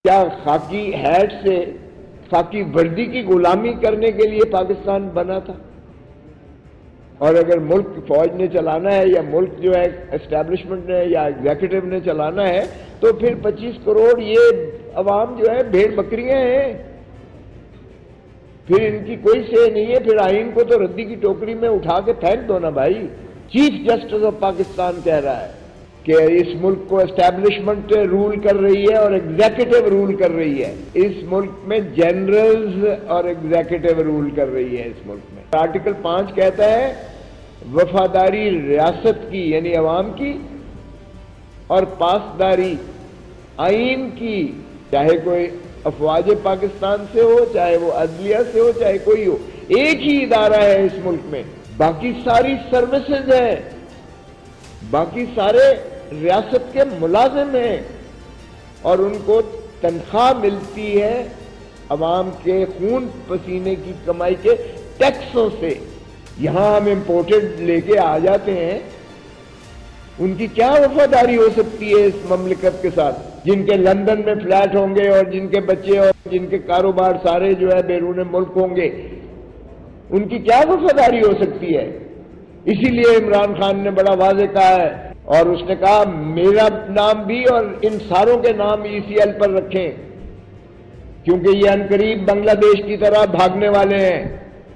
کیا خاکی ہیٹ سے خاکی وردی کی غلامی کرنے کے لیے پاکستان بنا تھا؟ اور اگر ملک فوج نے چلانا ہے یا ملک جو ہے اسٹیبلشمنٹ نے یا ایگزیکٹو نے چلانا ہے تو پھر 25 کروڑ یہ عوام جو ہے بھیڑ بکریاں ہیں، پھر ان کی کوئی سے نہیں ہے، پھر آئین کو تو ردی کی ٹوکری میں اٹھا کے پھینک دو نا بھائی۔ چیف جسٹس آف پاکستان کہہ رہا ہے کہ اس ملک کو اسٹیبلشمنٹ رول کر رہی ہے اور ایگزیکٹو رول کر رہی ہے، اس ملک میں جنرلز اور ایگزیکٹو رول کر رہی ہے اس ملک میں۔ آرٹیکل 5 کہتا ہے وفاداری ریاست کی یعنی عوام کی اور پاسداری آئین کی، چاہے کوئی افواج پاکستان سے ہو، چاہے وہ عدلیہ سے ہو، چاہے کوئی ہو، ایک ہی ادارہ ہے اس ملک میں، باقی ساری سروسز ہیں، باقی سارے ریاست کے ملازم ہیں اور ان کو تنخواہ ملتی ہے عوام کے خون پسینے کی کمائی کے ٹیکسوں سے۔ یہاں ہم امپورٹڈ لے کے آ جاتے ہیں، ان کی کیا وفاداری ہو سکتی ہے اس مملکت کے ساتھ، جن کے لندن میں فلیٹ ہوں گے اور جن کے بچے اور جن کے کاروبار سارے جو ہے بیرون ملک ہوں گے، ان کی کیا وفاداری ہو سکتی ہے؟ اسی لیے عمران خان نے بڑا واضح کہا ہے اور اس نے کہا میرا نام بھی اور ان ساروں کے نام ECL پر رکھیں کیونکہ یہ عنقریب بنگلہ دیش کی طرح بھاگنے والے ہیں۔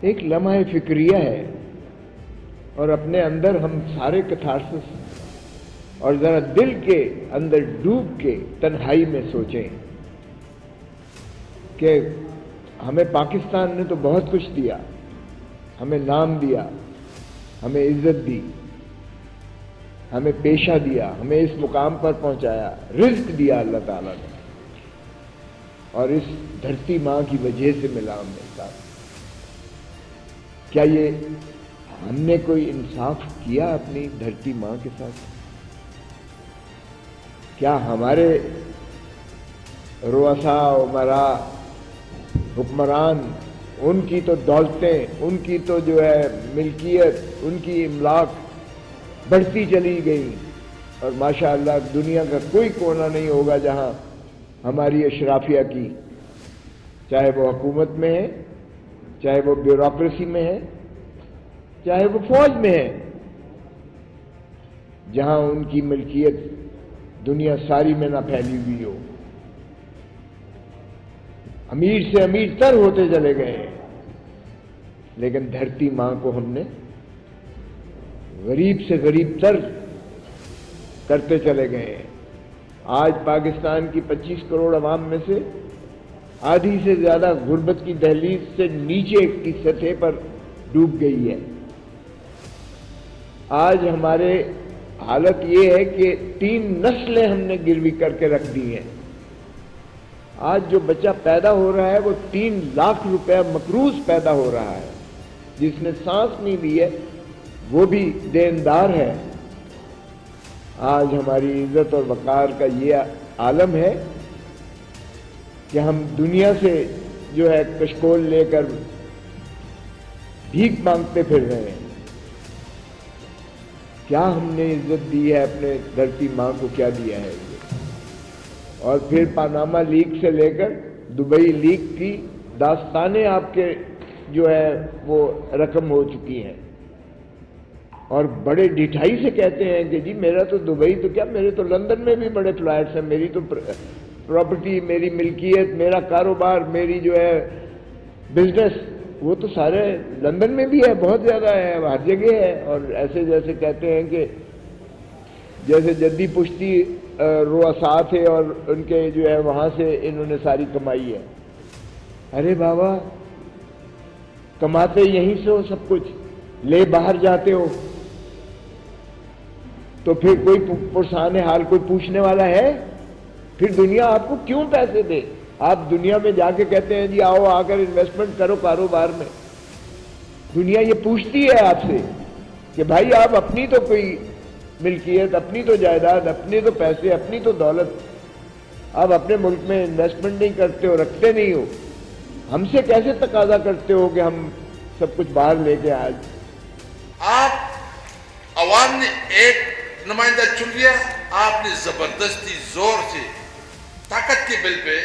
ایک لمحہ فکریہ ہے اور اپنے اندر ہم سارے کتھارسس اور ذرا دل کے اندر ڈوب کے تنہائی میں سوچیں کہ ہمیں پاکستان نے تو بہت کچھ دیا، ہمیں نام دیا، ہمیں عزت دی، ہمیں پیشہ دیا، ہمیں اس مقام پر پہنچایا، رزق دیا اللہ تعالیٰ نے، اور اس دھرتی ماں کی وجہ سے ملا ہمیں ساتھ۔ کیا یہ ہم نے کوئی انصاف کیا اپنی دھرتی ماں کے ساتھ؟ کیا ہمارے رؤساء امراء حکمران، ان کی تو دولتیں، ان کی تو جو ہے ملکیت، ان کی املاک بڑھتی چلی گئی اور ماشاءاللہ دنیا کا کوئی کونا نہیں ہوگا جہاں ہماری اشرافیہ کی، چاہے وہ حکومت میں ہے، چاہے وہ بیوروکریسی میں ہے، چاہے وہ فوج میں ہے، جہاں ان کی ملکیت دنیا ساری میں نہ پھیلی ہوئی ہو۔ امیر سے امیر تر ہوتے چلے گئے ہیں لیکن دھرتی ماں کو ہم نے غریب سے غریب تر کرتے چلے گئے ہیں۔ آج پاکستان کی 25 کروڑ عوام میں سے آدھی سے زیادہ غربت کی دہلیز سے نیچے کی سطح پر ڈوب گئی ہے۔ آج ہمارے حالت یہ ہے کہ 3 نسلیں ہم نے گروی کر کے رکھ دی ہیں۔ آج جو بچہ پیدا ہو رہا ہے وہ 3 لاکھ روپے مقروض پیدا ہو رہا ہے، جس نے سانس نہیں لی ہے وہ بھی دیندار ہے۔ آج ہماری عزت اور وقار کا یہ عالم ہے کہ ہم دنیا سے جو ہے کشکول لے کر بھیک مانگتے پھر رہے ہیں۔ کیا ہم نے عزت دی ہے اپنے دھرتی ماں کو؟ کیا دیا ہے یہ؟ اور پھر پاناما لیک سے لے کر دبئی لیک کی داستانیں آپ کے جو ہے وہ رقم ہو چکی ہیں، اور بڑے ڈٹھائی سے کہتے ہیں کہ جی میرا تو دبئی تو کیا، میرے تو لندن میں بھی بڑے فلیٹس ہیں، میری تو پراپرٹی، میری ملکیت، میرا کاروبار، میری جو ہے بزنس، وہ تو سارے لندن میں بھی ہے، بہت زیادہ ہے، ہر جگہ ہے۔ اور ایسے جیسے کہتے ہیں کہ جیسے جدی پشتی رؤساء تھے اور ان کے جو ہے وہاں سے انہوں نے ساری کمائی ہے۔ ارے بابا، کماتے یہیں سے ہو، سب کچھ لے باہر جاتے ہو تو پھر کوئی پرسان حال، کوئی پوچھنے والا ہے؟ پھر دنیا آپ کو کیوں پیسے دے؟ آپ دنیا میں جا کے کہتے ہیں جی آؤ آ کر انویسٹمنٹ کرو کاروبار میں، دنیا یہ پوچھتی ہے آپ سے کہ بھائی آپ اپنی تو کوئی ملکیت، اپنی تو جائیداد، اپنے تو پیسے، اپنی تو دولت، آپ اپنے ملک میں انویسٹمنٹ نہیں کرتے ہو، رکھتے نہیں ہو، ہم سے کیسے تقاضا کرتے ہو کہ ہم سب کچھ باہر لے کے آج؟ آپ عوام نے ایک نمائندہ چن لیا، آپ نے زبردستی زور سے طاقت کے بل پہ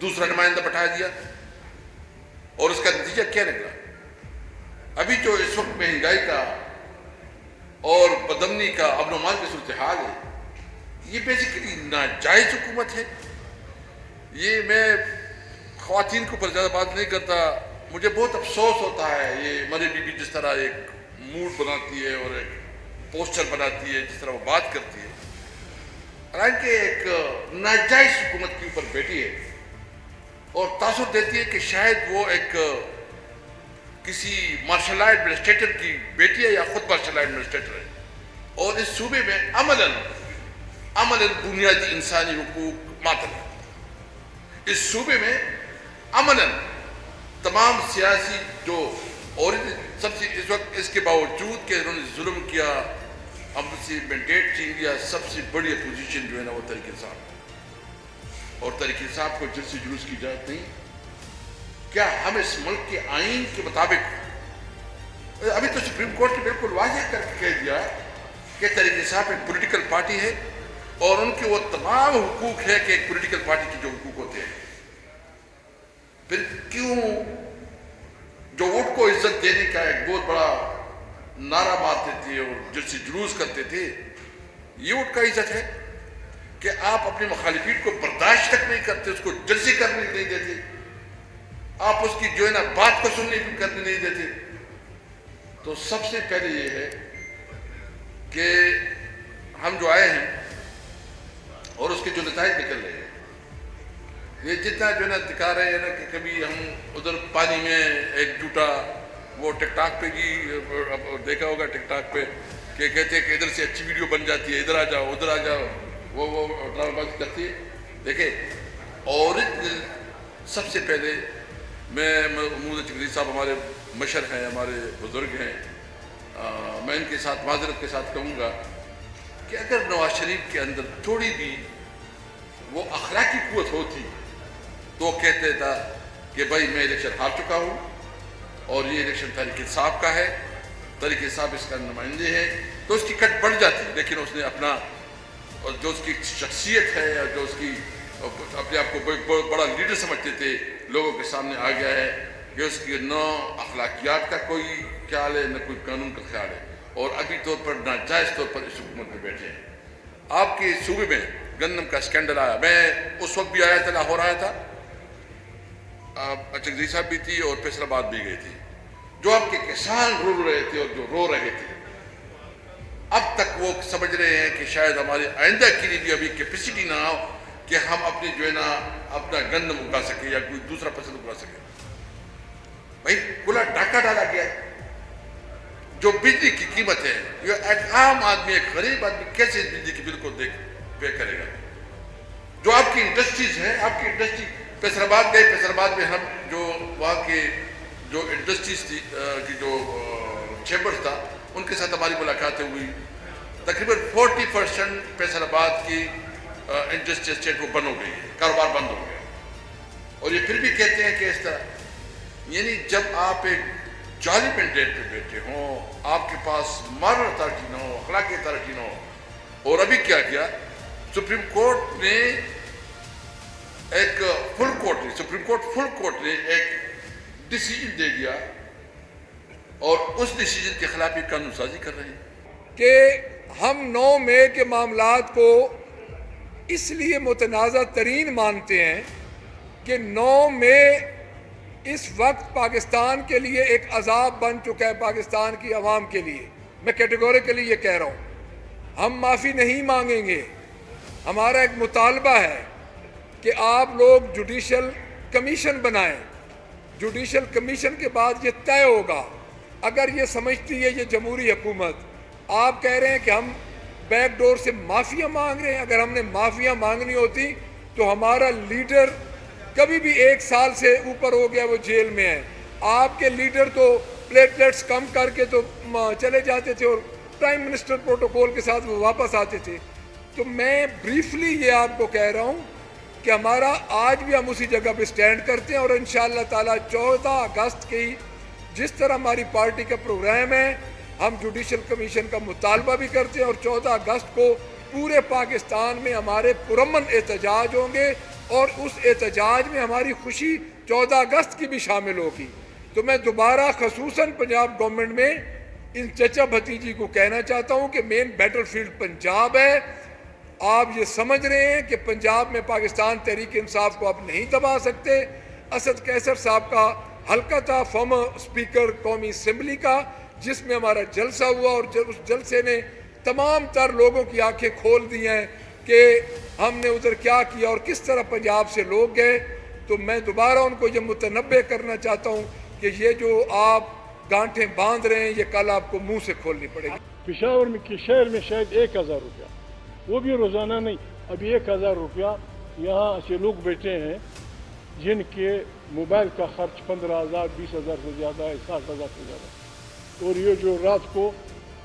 دوسرا نمائندہ بٹھا دیا، اور اس کا نتیجہ کیا نکلا؟ ابھی جو اس وقت مہنگائی کا اور بدامنی کا امن و امان کی صورتحال ہے، یہ بیسیکلی ناجائز حکومت ہے۔ یہ میں خواتین کے اوپر زیادہ بات نہیں کرتا، مجھے بہت افسوس ہوتا ہے یہ مرے بی بی جس طرح ایک موڈ بناتی ہے اور ایک پوسٹر بناتی ہے، جس طرح وہ بات کرتی ہے، حالانکہ ایک ناجائز حکومت کے اوپر بیٹھی ہے اور تاثر دیتی ہے کہ شاید وہ ایک کسی مارشل لا ایڈمنسٹریٹر کی بیٹی ہے یا خود مارشل لا ایڈمنسٹریٹر ہے، اور اس صوبے میں عملاً بنیادی انسانی حقوق ماتم ہے۔ اس صوبے میں عملاً تمام سیاسی جو، اور سب سے اس وقت اس کے باوجود کہ انہوں نے ظلم کیا، ہم سے مینڈیٹ چھین لیا، سب سے بڑی اپوزیشن جو ہے نا وہ تحریک انصاف، اور تحریک انصاف کو جلسے جلوس کی اجازت نہیں۔ کیا ہم اس ملک کے آئین کے مطابق، ابھی تو سپریم کورٹ نے بالکل واضح کر کے کہہ دیا کہ تحریک انصاف ایک پولیٹیکل پارٹی ہے اور ان کے وہ تمام حقوق ہے کہ ایک پولیٹیکل پارٹی کے جو حقوق ہوتے ہیں، پھر کیوں جو ووٹ کو عزت دینے کا ایک بہت بڑا نعرہ مارتے تھے اور جلسے جلوس کرتے تھے، یہ ووٹ کا عزت ہے کہ آپ اپنے مخالفین کو برداشت تک نہیں کرتے، اس کو جلسے کرنے نہیں دیتے، آپ اس کی جو ہے نا بات کو سننے بھی کرنے نہیں دیتے۔ تو سب سے پہلے یہ ہے کہ ہم جو آئے ہیں اور اس کے جو نتائج نکل رہے ہیں، یہ جتنا جو ہے نا دکھا رہے ہیں نا کہ کبھی ہم ادھر پانی میں ایک جھوٹا، وہ ٹک ٹاک پہ بھی دیکھا ہوگا، ٹک ٹاک پہ کہ کہتے ہیں کہ ادھر سے اچھی ویڈیو بن جاتی ہے، ادھر آ جاؤ ادھر آ جاؤ، وہ ڈرامہ بازی کرتی ہے۔ دیکھیں، اور سب سے پہلے میں محمود چودھری صاحب ہمارے مشر ہیں، ہمارے بزرگ ہیں، میں ان کے ساتھ معذرت کے ساتھ کہوں گا کہ اگر نواز شریف کے اندر تھوڑی بھی وہ اخلاقی قوت ہوتی تو کہتے تھا کہ بھائی میں الیکشن ہار چکا ہوں اور یہ الیکشن تحریک انصاف کا ہے، تحریک انصاف اس کا نمائندے ہے، تو اس کی کٹ بڑھ جاتی۔ لیکن اس نے اپنا جو اس کی شخصیت ہے اور جو اس کی اپنے آپ کو بہت بڑا لیڈر سمجھتے تھے، لوگوں کے سامنے آ گیا ہے کہ اس کی نہ اخلاقیات کا کوئی خیال ہے نہ کوئی قانون کا خیال ہے، اور ابھی طور پر ناجائز طور پر اس حکومت میں بیٹھے ہیں۔ آپ کے صوبے میں گندم کا اسکینڈل آیا، میں اس وقت بھی آیا تھا، لاہور آیا تھا، چودھری صاحب بھی تھی اور فیصل آباد بھی گئی تھی، جو آپ کے کسان رو رہے تھے اور جو رو رہے تھے، اب تک وہ سمجھ رہے ہیں کہ شاید ہمارے آئندہ کے لیے بھی ابھی کیپیسٹی نہ ہو کہ ہم اپنے جو ہے نا اپنا گندم اگا سکیں یا کوئی دوسرا فصل اگا سکیں۔ بھائی کھلا ڈاکہ ڈالا گیا ہے، جو بجلی کی قیمت ہے، یہ ایک عام آدمی، ایک غریب آدمی کیسے اس بجلی کے بل کو پے کرے گا؟ جو آپ کی انڈسٹریز ہیں، آپ کی انڈسٹری، فیصل آباد گئے، فیصل آباد میں ہم جو وہاں کے جو انڈسٹریز تھی کی جو چیمبر تھا، ان کے ساتھ ہماری ملاقاتیں ہوئی، تقریباً 40% فیصل آباد کی انڈسٹری اسٹیٹ وہ بند ہو گئی ہے، کاروبار بند ہو گیا، اور یہ پھر بھی کہتے ہیں کہ اس طرح، یعنی جب آپ ایک جعلی مینڈیٹ پہ بیٹھے ہوں، آپ کے پاس مارل اتھارٹی نہ ہو، اخلاقی اتھارٹی نہ ہو، اور ابھی کیا کیا سپریم کورٹ نے ایک فل کورٹ نے ایک ڈیسیجن دے دیا، اور اس ڈیسیجن کے خلاف یہ قانون سازی کر رہے ہیں کہ ہم 9 مئی کے معاملات کو اس لیے متنازع ترین مانتے ہیں کہ 9 مئی اس وقت پاکستان کے لیے ایک عذاب بن چکا ہے، پاکستان کی عوام کے لیے۔ میں کیٹیگوریکلی یہ کہہ رہا ہوں، ہم معافی نہیں مانگیں گے۔ ہمارا ایک مطالبہ ہے کہ آپ لوگ جوڈیشل کمیشن بنائیں، جوڈیشل کمیشن کے بعد یہ طے ہوگا۔ اگر یہ سمجھتی ہے یہ جمہوری حکومت، آپ کہہ رہے ہیں کہ ہم بیک ڈور سے معافیاں مانگ رہے ہیں، اگر ہم نے معافیاں مانگنی ہوتی تو ہمارا لیڈر کبھی بھی 1 سال سے اوپر ہو گیا، وہ جیل میں ہے۔ آپ کے لیڈر تو پلیٹلیٹس کم کر کے تو چلے جاتے تھے اور پرائم منسٹر پروٹوکول کے ساتھ وہ واپس آتے تھے۔ تو میں بریفلی یہ آپ کو کہہ رہا ہوں کہ ہمارا آج بھی ہم اسی جگہ پہ سٹینڈ کرتے ہیں، اور انشاءاللہ تعالیٰ 14 اگست کی جس طرح ہماری پارٹی کا پروگرام ہے، ہم جوڈیشل کمیشن کا مطالبہ بھی کرتے ہیں، اور 14 اگست کو پورے پاکستان میں ہمارے پرامن احتجاج ہوں گے اور اس احتجاج میں ہماری خوشی 14 اگست کی بھی شامل ہوگی۔ تو میں دوبارہ خصوصاً پنجاب گورنمنٹ میں ان چچا بھتیجی کو کہنا چاہتا ہوں کہ مین بیٹل فیلڈ پنجاب ہے۔ آپ یہ سمجھ رہے ہیں کہ پنجاب میں پاکستان تحریک انصاف کو آپ نہیں دبا سکتے۔ اسد کیسر صاحب کا حلقہ تھا فارمر اسپیکر قومی اسمبلی کا، جس میں ہمارا جلسہ ہوا، اور اس جلسے نے تمام تر لوگوں کی آنکھیں کھول دی ہیں کہ ہم نے ادھر کیا کیا اور کس طرح پنجاب سے لوگ گئے۔ تو میں دوبارہ ان کو یہ متنبہ کرنا چاہتا ہوں کہ یہ جو آپ گانٹھیں باندھ رہے ہیں یہ کل آپ کو منہ سے کھولنی پڑے گی۔ پشاور میں کے شہر میں شاید 1000 روپیہ، وہ بھی روزانہ نہیں، ابھی 1000 روپیہ یہاں ایسے لوگ بیٹھے ہیں جن کے موبائل کا خرچ 15,000 20,000 سے زیادہ ہے، 60,000 سے زیادہ، اور یہ جو رات کو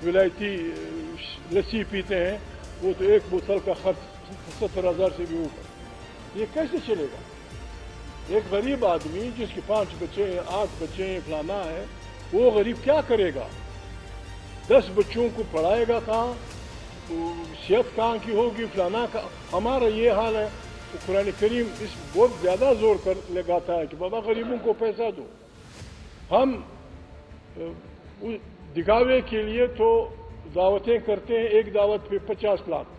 ولایتی لسی پیتے ہیں وہ تو ایک بوتل کا خرچ 70,000 سے بھی اوپر۔ یہ کیسے چلے گا؟ ایک غریب آدمی جس کے 5 بچے ہیں، 8 بچے ہیں، فلانا ہے، وہ غریب کیا کرے گا؟ 10 بچوں کو پڑھائے گا کہاں؟ صحت کہاں کی ہوگی؟ فلانا کا۔ ہمارا یہ حال ہے۔ قرآن کریم اس بہت زیادہ زور کر لگاتا ہے کہ بابا غریبوں کو پیسہ دو۔ ہم دکھاوے کے لیے تو دعوتیں کرتے ہیں، ایک دعوت پہ 50 لاکھ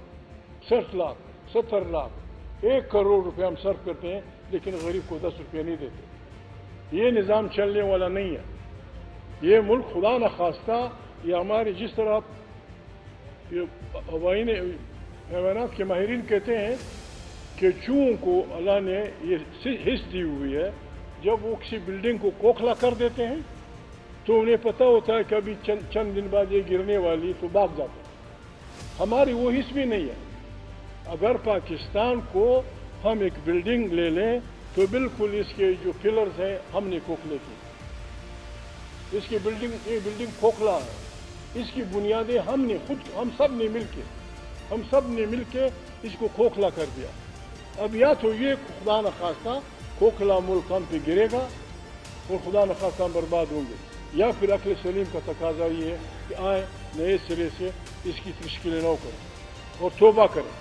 60 لاکھ 70 لاکھ 1 کروڑ روپے ہم صرف کرتے ہیں، لیکن غریب کو 10 روپے نہیں دیتے۔ یہ نظام چلنے والا نہیں ہے۔ یہ ملک خدا نخواستہ یہ ہمارے جس طرح حیوانات کے ماہرین کہتے ہیں کہ چوہوں کو اللہ نے یہ حص دی ہوئی ہے، جب وہ کسی بلڈنگ کو کھوکھلا کر دیتے ہیں تو انہیں پتہ ہوتا ہے کہ ابھی چند دن بعد یہ گرنے والی، تو بھاگ جاتے ہیں۔ ہماری وہ حص بھی نہیں ہے۔ اگر پاکستان کو ہم ایک بلڈنگ لے لیں تو بالکل اس کے جو پلرز ہیں ہم نے کھوکھلے کی، اس کی بلڈنگ کھوکھلا ہے، اس کی بنیادیں ہم سب نے مل کے اس کو کھوکھلا کر دیا۔ اب یا تو یہ خدا نخواستہ کھوکھلا ملک ہم پہ گرے گا اور خدا نخواستہ ہم برباد ہوں گے، یا پھر عقل سلیم کا تقاضا یہ ہے کہ آئیں نئے سرے سے اس کی تشکیل نو کریں اور توبہ کریں۔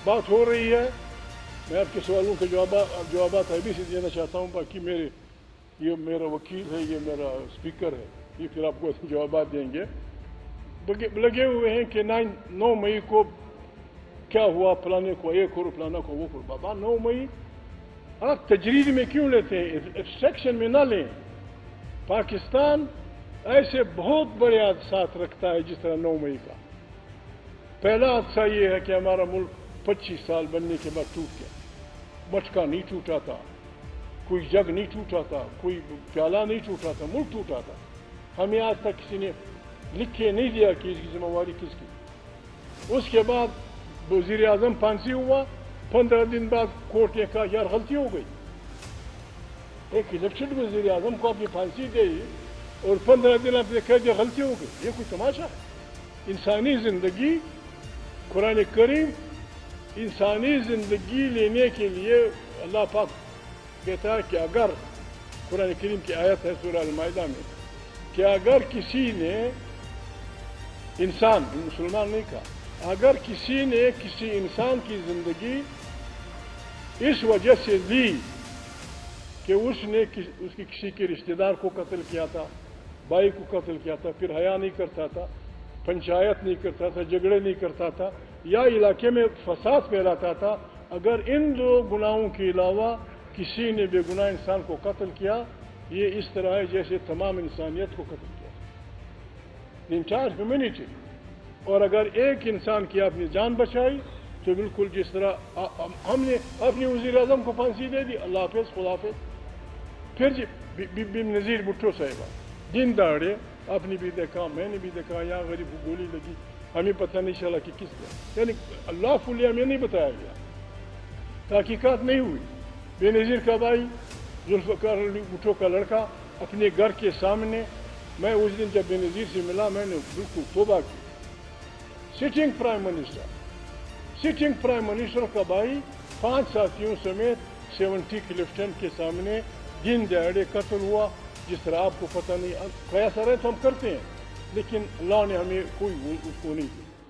بات ہو رہی ہے، میں آپ کے سوالوں کے جوابات ابھی سے دینا چاہتا ہوں، باقی یہ میرا وکیل ہے، یہ میرا اسپیکر ہے، یہ پھر آپ کو جوابات دیں گے۔ لگے ہوئے ہیں کہ 9 مئی کو کیا ہوا، فلانے کو 1 کروڑ، فلانا کو وہ کروڑ۔ بابا 9 مئی آپ تجرید میں کیوں لیتے ہیں؟ ایبسٹریکشن میں نہ لیں۔ پاکستان ایسے بہت بڑے حادثات رکھتا ہے جس طرح 9 مئی کا۔ پہلا حادثہ یہ ہے کہ ہمارا ملک 25 سال بننے کے بعد ٹوٹ گیا۔ مٹکا نہیں ٹوٹا تھا، کوئی جگ نہیں ٹوٹا تھا، کوئی پیالہ نہیں ٹوٹا تھا، ملک ٹوٹا تھا۔ ہمیں آج تک کسی نے لکھے نہیں دیا کہ اس کی ذمہ داری کس کی۔ اس کے بعد وزیر اعظم پھانسی ہوا، 15 دن بعد کورٹ نے کہا یار غلطی ہو گئی۔ ایک الیکٹڈ وزیر اعظم کو آپ نے پھانسی دے اور 15 دن آپ نے کہہ دیا غلطی ہو گئی۔ یہ کوئی تماشا ہے؟ انسانی زندگی، قرآن کریم انسانی زندگی لینے کے لیے اللہ پاک کہتا ہے کہ اگر قرآن کریم کی آیت ہے سورہ المائدہ میں کہ اگر کسی نے انسان، مسلمان نہیں کہا، اگر کسی نے کسی انسان کی زندگی اس وجہ سے لی کہ اس نے کسی کے رشتہ دار کو قتل کیا تھا، بھائی کو قتل کیا تھا، پھر حیا نہیں کرتا تھا، پنچایت نہیں کرتا تھا، جھگڑے نہیں کرتا تھا، یا علاقے میں فساد پھیلاتا تھا، اگر ان 2 گناہوں کے علاوہ کسی نے بے گناہ انسان کو قتل کیا، یہ اس طرح ہے جیسے تمام انسانیت کو قتل کیا، انٹائر ہیومینٹی۔ اور اگر ایک انسان کی آپ نے جان بچائی تو بالکل جس طرح ہم نے اپنے وزیر اعظم کو پھانسی دے دی، اللہ حافظ خدا حافظ۔ پھر بی نظیر بھٹو صاحبہ دن دہاڑے آپ نے بھی دیکھا، میں نے بھی دیکھا، یہاں غریب کو گولی لگی، ہمیں پتہ نہیں چلا کہ کس طرح، یعنی اللہ فلی ہمیں نہیں بتایا گیا، تحقیقات نہیں ہوئی۔ بے نظیر کا بھائی ذوالفقار علی بھٹو کا لڑکا اپنے گھر کے سامنے، میں اس دن جب بے نظیر سے ملا میں نے بالکل توبہ کی۔ سٹنگ پرائم منسٹر کا بھائی 5 ساتھیوں سمیت 70 کلفٹن کے سامنے دن دہاڑے قتل ہوا، جس طرح آپ کو پتہ نہیں، قیاس رہے تو ہم کرتے ہیں لیکن اللہ نے ہمیں کوئی اس کو نہیں دیا۔